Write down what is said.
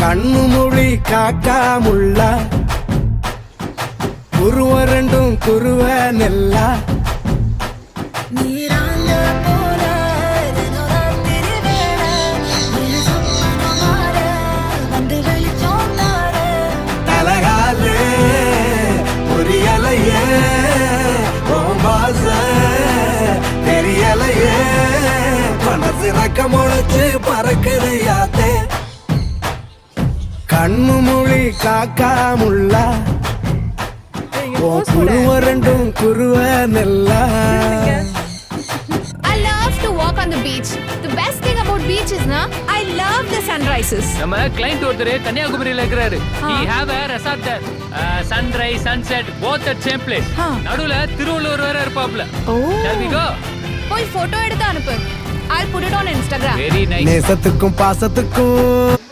கண்ணு மொழி காக்காமுள்ள குருவ ரெண்டும் குருவ நெல்லா தலகாலே புரியலையே தெரியலையே மனசு ரக்க முளைச்சு பறக்குது யாத்தே கண்ணு மொழி காக்காமுள்ள குருவ ரெண்டும் குருவ நெல்லா. I love to walk on the beach. The best thing about beach is na I love the sunrises. நம்ம கிளையண்ட் ஒருத்தர் கன்னியாகுமரியில இருக்கிறாரு. He have a resort there. Sunrise, sunset, both at same place. நடுவுல திருவள்ளுவர் வேற இருப்பாப்ல. Shall we go? போய் photo எடுத்து அனுப்பு. I'll put it on Instagram. Very nice. நேசத்துக்கும் பாசத்துக்கும்